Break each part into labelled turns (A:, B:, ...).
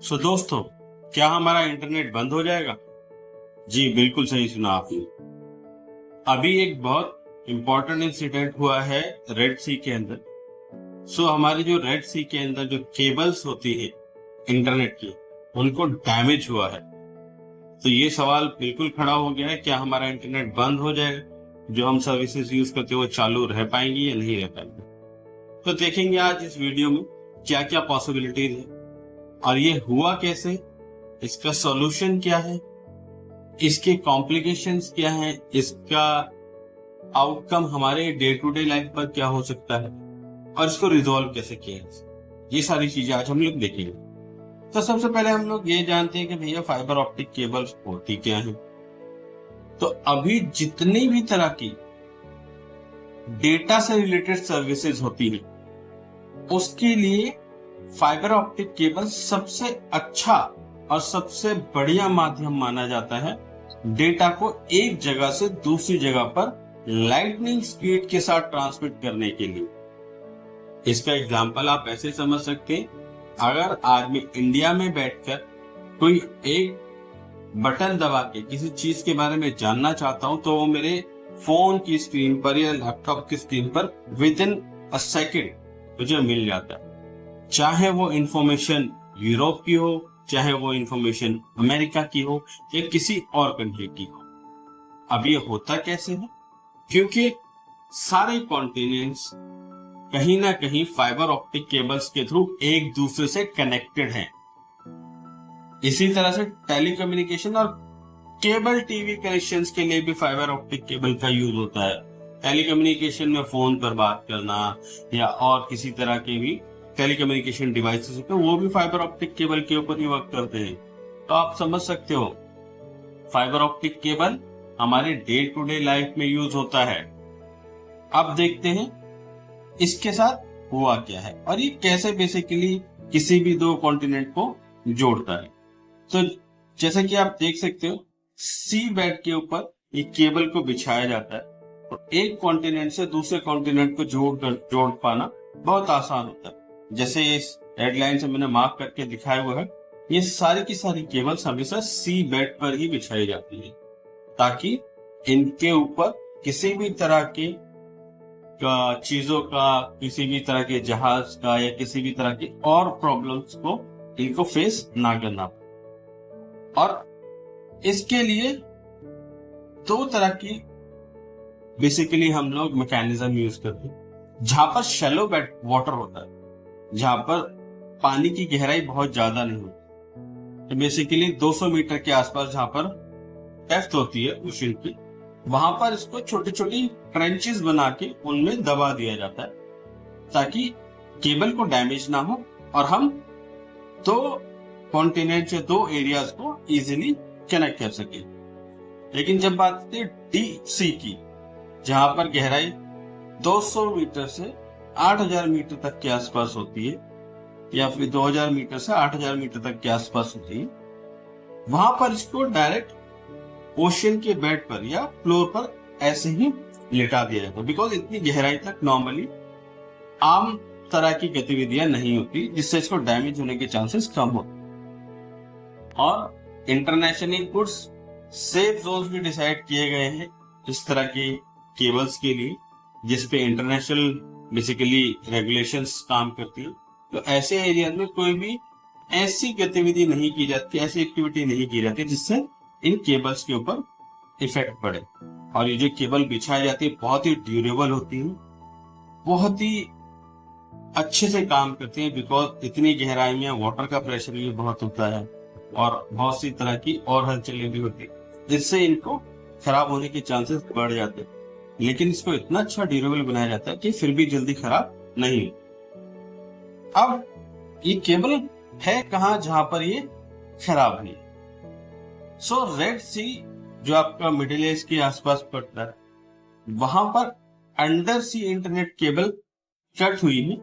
A: दोस्तों, क्या हमारा इंटरनेट बंद हो जाएगा? जी बिल्कुल सही सुना आपने। अभी एक बहुत इंपॉर्टेंट इंसिडेंट हुआ है रेड सी के अंदर। हमारी जो रेड सी के अंदर जो केबल्स होती है इंटरनेट की, उनको डैमेज हुआ है। तो ये सवाल बिल्कुल खड़ा हो गया है, क्या हमारा इंटरनेट बंद हो जाएगा? जो हम सर्विसेज यूज करते हैं वो चालू रह पाएंगी या नहीं रह पाएंगी? तो देखेंगे आज इस वीडियो में क्या क्या पॉसिबिलिटीज है और ये हुआ कैसे, इसका सॉल्यूशन क्या है, इसके कॉम्प्लिकेशंस क्या हैं, इसका आउटकम हमारे डे टू डे लाइफ पर क्या हो सकता है और इसको रिजॉल्व कैसे किया है। ये सारी चीजें आज हम लोग देखेंगे। तो सबसे पहले हम लोग ये जानते हैं कि भैया फाइबर ऑप्टिक केबल्स होती क्या है। तो अभी जितनी भी तरह की डेटा से रिलेटेड सर्विसेज होती है उसके लिए फाइबर ऑप्टिक केबल सबसे अच्छा और सबसे बढ़िया माध्यम माना जाता है डेटा को एक जगह से दूसरी जगह पर लाइटनिंग स्पीड के साथ ट्रांसमिट करने के लिए। इसका एग्जांपल आप ऐसे समझ सकते हैं, अगर आज मैं इंडिया में बैठकर कोई एक बटन दबा के किसी चीज के बारे में जानना चाहता हूं तो वो मेरे फोन की स्क्रीन पर या लैपटॉप की स्क्रीन पर विद इन अ सेकेंड मुझे मिल जाता है। चाहे वो इंफॉर्मेशन यूरोप की हो, चाहे वो इंफॉर्मेशन अमेरिका की हो या किसी और कंट्री की हो। अब ये होता कैसे है? क्योंकि सारे कॉन्टिनेंट्स कहीं ना कहीं फाइबर ऑप्टिक केबल्स के थ्रू एक दूसरे से कनेक्टेड हैं। इसी तरह से टेलीकम्युनिकेशन और केबल टीवी कनेक्शंस के लिए भी फाइबर ऑप्टिक केबल का यूज होता है। टेलीकम्युनिकेशन में फोन पर बात करना या और किसी तरह के भी टेलीकम्युनिकेशन डिवाइसेस होते हैं, वो भी फाइबर ऑप्टिक केबल के ऊपर ही वर्क करते हैं। तो आप समझ सकते हो फाइबर ऑप्टिक केबल हमारे डे टू डे लाइफ में यूज होता है। अब देखते हैं इसके साथ हुआ क्या है और ये कैसे बेसिकली किसी भी दो कॉन्टिनेंट को जोड़ता है। तो जैसे कि आप देख सकते हो, सी बेड के ऊपर ये केबल को बिछाया जाता है और एक कॉन्टिनेंट से दूसरे कॉन्टिनेंट को जोड़ पाना बहुत आसान होता है। जैसे इस रेड लाइन से मैंने मार्क करके दिखाया हुआ है, ये सारी की सारी केबल्स हमेशा सी बेड पर ही बिछाई जाती है ताकि इनके ऊपर किसी भी तरह के चीजों का, किसी भी तरह के जहाज का या किसी भी तरह की और प्रॉब्लम्स को इनको फेस ना करना पड़े। और इसके लिए दो तरह की बेसिकली हम लोग मैकेनिज्म यूज करते हैं। जहां पर शैलो बेड वाटर होता है, जहां पर पानी की गहराई बहुत ज्यादा नहीं होती, तो बेसिकली 200 मीटर के आसपास जहां पर डेप्थ होती है ओशन की, वहां पर इसको छोटी छोटी ट्रेंचेस बना के उनमें दबा दिया जाता है ताकि केबल को डैमेज ना हो और हम दो कॉन्टिनेंट या दो एरियाज को इजीली कनेक्ट कर सके। लेकिन जब बात आती है डीप सी की, जहां पर गहराई 200 मीटर से 8000 मीटर तक के आसपास होती है या फिर 2000 मीटर से 8000 मीटर तक के आसपास होती है, वहां पर इसको डायरेक्ट ओशन के बेड पर या फ्लोर पर ऐसे ही लेटा दिया जाता है। बिकॉज इतनी गहराई तक नॉर्मली आम तरह की गतिविधियां नहीं होती, जिससे इसको डैमेज होने के चांसेस कम होते। और इंटरनेशनली कुछ सेफ जोन्स भी डिसाइड किए गए हैं इस तरह के केबल्स के लिए, जिसपे इंटरनेशनल बेसिकली रेगुलेशंस काम करती है। तो ऐसे एरिया में कोई भी ऐसी गतिविधि नहीं की जाती, ऐसी एक्टिविटी नहीं की जाती जिससे इन केबल्स के ऊपर इफेक्ट पड़े। और ये जो केबल बिछाई जाती है बहुत ही ड्यूरेबल होती है, बहुत ही अच्छे से काम करती है, बिकॉज इतनी गहराई में वाटर का प्रेशर भी बहुत होता है और बहुत सी तरह की और हलचलें भी होती है, जिससे इनको खराब होने के चांसेस बढ़ जाते हैं। लेकिन इसको इतना अच्छा ड्यूरेबल बनाया जाता है कि फिर भी जल्दी खराब नहीं। अब ये केबल है कहां जहां पर ये खराब नहीं। रेड सी जो आपका मिडिल ईस्ट के आसपास पड़ता है, वहां पर अंडर सी इंटरनेट केबल कट हुई है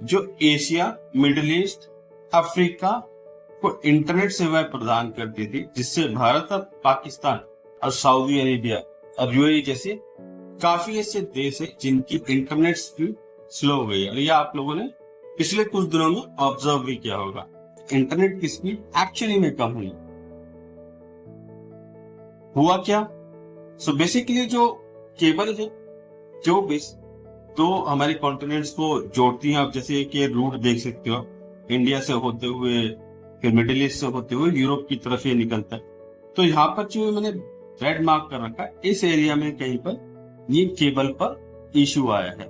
A: जो एशिया, मिडिल ईस्ट, अफ्रीका को इंटरनेट सेवाएं प्रदान करती थी, जिससे भारत और पाकिस्तान और सऊदी अरेबिया और यूएई जैसे काफी ऐसे देश है जिनकी इंटरनेट स्पीड स्लो हो गई है। और यह आप लोगों ने पिछले कुछ दिनों में ऑब्जर्व भी किया होगा। इंटरनेट की स्पीड एक्चुअली में कम हुई। हुआ क्या? सो बेसिकली जो केबल है जो दो हमारे कॉन्टिनेंट्स को जोड़ती हैं, आप जैसे कि रूट देख सकते हो, इंडिया से होते हुए फिर मिडिल ईस्ट से होते हुए यूरोप की तरफ ये निकलता है। तो यहाँ पर जो मैंने रेड मार्क कर रखा है, इस एरिया में कहीं पर ये केबल पर इश्यू आया है।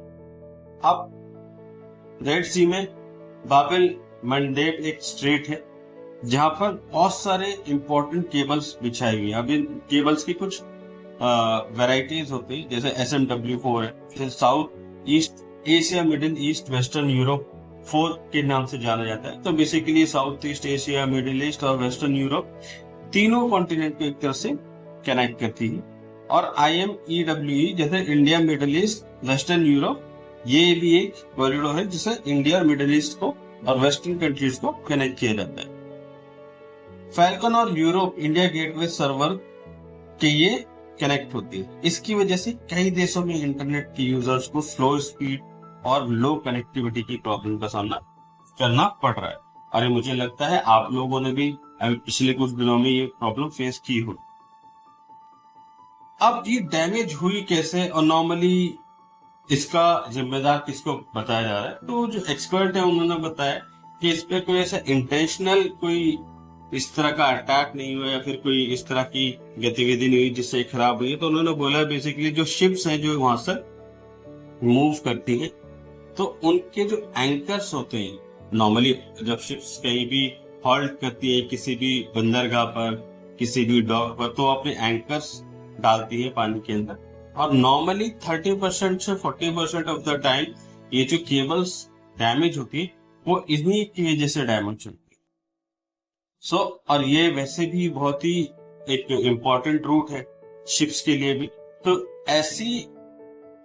A: अब रेड सी में बाबिल मंडेब एक स्ट्रेट है जहां पर बहुत सारे इंपॉर्टेंट केबल्स बिछाई हुई हैं। अब इन केबल्स की कुछ वैरायटीज होती है, जैसे SMW4 है, फिर south east Asia middle east western Europe 4 के नाम से जाना जाता है। तो basically south east Asia, middle east और वेस्टर्न यूरोप तीनों कॉन्टिनेंट को एक तरह से कनेक्ट करती है। और IMEWE जैसे India, middle east, western Europe, ये भी एक कॉरिडोर है जिसे इंडिया और मिडिल ईस्ट को और वेस्टर्न कंट्रीज को कनेक्ट किया जाता है। फैल्कन और यूरोप इंडिया गेटवे सर्वर के ये कनेक्ट होती है। इसकी वजह से कई देशों में इंटरनेट के यूजर्स को स्लो स्पीड और लो कनेक्टिविटी की प्रॉब्लम का सामना करना पड़ रहा है। और मुझे लगता है आप लोगों ने भी पिछले कुछ दिनों में ये प्रॉब्लम फेस की हो। अब ये डैमेज हुई कैसे और नॉर्मली इसका जिम्मेदार किसको बताया जा रहा है? तो जो एक्सपर्ट है उन्होंने बताया कि इस पे कोई ऐसा इंटेंशनल कोई इस तरह का अटैक नहीं हुआ या फिर कोई इस तरह की गतिविधि नहीं हुई जिससे खराब हुई। तो उन्होंने बोला बेसिकली जो शिप्स हैं जो वहां से मूव करती हैं, तो उनके जो एंकर्स होते हैं, नॉर्मली जब शिप्स कहीं भी हॉल्ट करती है किसी भी बंदरगाह पर, किसी भी डॉक पर, तो अपने एंकर्स डालती है पानी के अंदर। और नॉर्मली 30% से 40% ऑफ द टाइम ये जो केबल्स डैमेज होती है वो इन्हीं की वजह से डैमेज होती है। और ये वैसे भी बहुत ही एक इम्पोर्टेंट रूट है शिप्स के लिए भी। तो ऐसी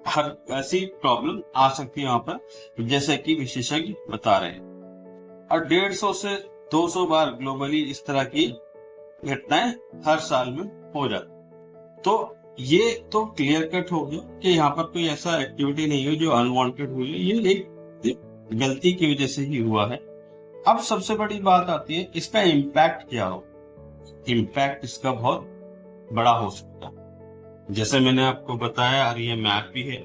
A: प्रॉब्लम आ सकती है वहां पर, जैसे कि विशेषज्ञ बता रहे हैं। और 150 से 200 बार ग्लोबली इस तरह की घटनाएं हर साल में हो जाती। तो ये तो क्लियर कट हो गया कि यहाँ पर कोई ऐसा एक्टिविटी नहीं हुई जो अनवांटेड हुई है, ये एक गलती की वजह से ही हुआ है। अब सबसे बड़ी बात आती है इसका इम्पैक्ट क्या हो। इम्पैक्ट इसका बहुत बड़ा हो सकता है। जैसे मैंने आपको बताया, और ये मैप भी है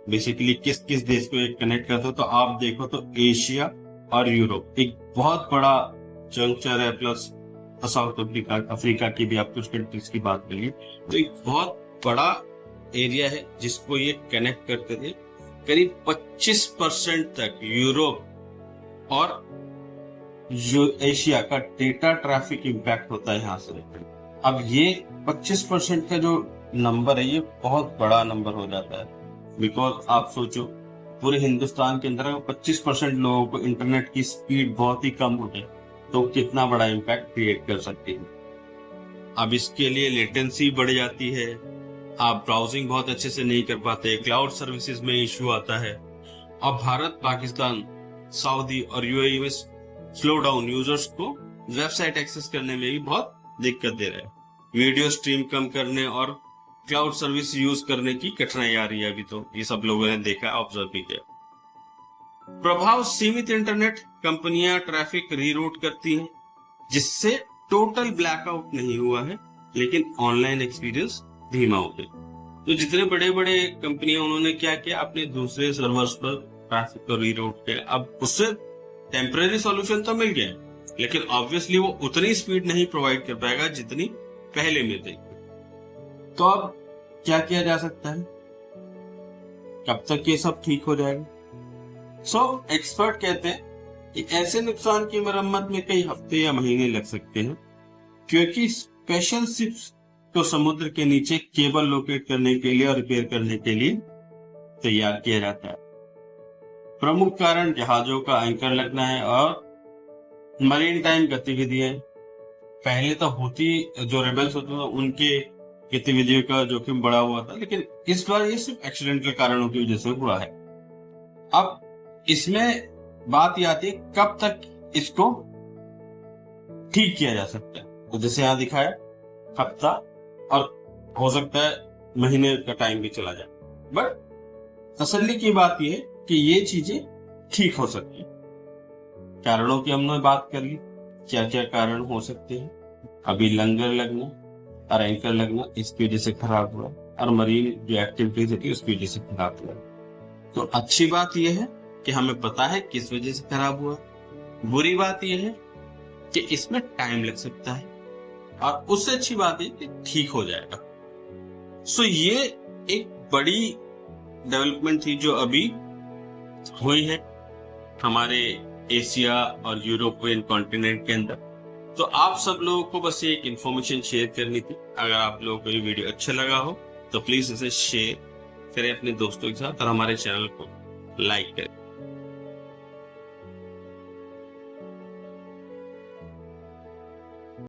A: बेसिकली किस किस देश को एक कनेक्ट करता है। तो आप देखो तो एशिया और यूरोप एक बहुत बड़ा जंक्चर है, प्लस साउथ अफ्रीका की भी आप कुछ कंट्रीज की बात करिए, तो एक बहुत बड़ा एरिया है जिसको ये कनेक्ट करते थे। करीब 25% तक यूरोप और एशिया का डेटा ट्रैफिक इंपैक्ट होता है यहाँ से। अब ये 25% का जो नंबर है ये बहुत बड़ा नंबर हो जाता है, बिकॉज आप सोचो पूरे हिंदुस्तान के अंदर 25% लोगों को इंटरनेट की स्पीड बहुत ही कम हो जाए तो कितना बड़ा इम्पैक्ट क्रिएट कर सकती है। अब इसके लिए लेटेंसी बढ़ जाती है, आप ब्राउजिंग बहुत अच्छे से नहीं कर पाते, क्लाउड सर्विसेज में इश्यू आता है। अब भारत, पाकिस्तान, सऊदी और यूएई में स्लो डाउन यूजर्स को वेबसाइट एक्सेस करने में भी बहुत दिक्कत दे रहा है। वीडियो स्ट्रीम कम करने और क्लाउड सर्विस यूज करने की कठिनाई आ रही है अभी। तो ये सब लोगों ने देखा, ऑब्जर्व भी किया। प्रभाव सीमित इंटरनेट कंपनियां ट्रैफिक रीरूट करती हैं, जिससे टोटल ब्लैकआउट नहीं हुआ है लेकिन ऑनलाइन एक्सपीरियंस धीमा हो गया। तो जितने बड़े बड़े कंपनियां उन्होंने क्या किया, अपने दूसरे सर्वर्स पर ट्रैफिक को रीरूट किया। अब उससे टेम्पररी सॉल्यूशन तो मिल गया, लेकिन ऑब्वियसली वो उतनी स्पीड नहीं प्रोवाइड कर पाएगा जितनी पहले में थी। तो अब क्या किया जा सकता है, कब तक ये सब ठीक हो जाएगा? एक्सपर्ट कहते हैं कि ऐसे नुकसान की मरम्मत में कई हफ्ते या महीने लग सकते हैं, क्योंकि स्पेशल शिप्स को समुद्र के नीचे केबल लोकेट करने के लिए और रिपेयर करने के लिए तैयार किया जाता है। प्रमुख कारण जहाजों का एंकर लगना है और मरीन टाइम गतिविधियां। पहले तो जो रेबल्स होते थे उनके गतिविधियों का जोखिम बढ़ा हुआ था, लेकिन इस बार ये सिर्फ एक्सीडेंटल कारणों की वजह से हुआ है। अब इसमें बात ये आती है कब तक इसको ठीक किया जा सकता है। तो जैसे यहाँ दिखाया हफ्ता, और हो सकता है महीने का टाइम भी चला जाए, बट तसल्ली की बात यह है कि ये चीजें ठीक हो सकती है। कारणों की हमने बात कर ली, क्या क्या कारण हो सकते हैं। अभी लंगर लगना और एंकर लगना इसकी वजह से खराब हुआ, और मरीन जो एक्टिविटीज होती है उसकी वजह से खराब हुआ। तो अच्छी बात यह है कि हमें पता है किस वजह से खराब हुआ। बुरी बात यह है कि इसमें टाइम लग सकता है, और उससे अच्छी बात है कि ठीक हो जाएगा। सो ये एक बड़ी डेवलपमेंट थी जो अभी हुई है हमारे एशिया और यूरोपियन कॉन्टिनेंट के अंदर। तो आप सब लोगों को बस एक इंफॉर्मेशन शेयर करनी थी। अगर आप लोगों को ये वीडियो अच्छा लगा हो तो प्लीज इसे शेयर करें अपने दोस्तों के साथ, और हमारे चैनल को लाइक करें।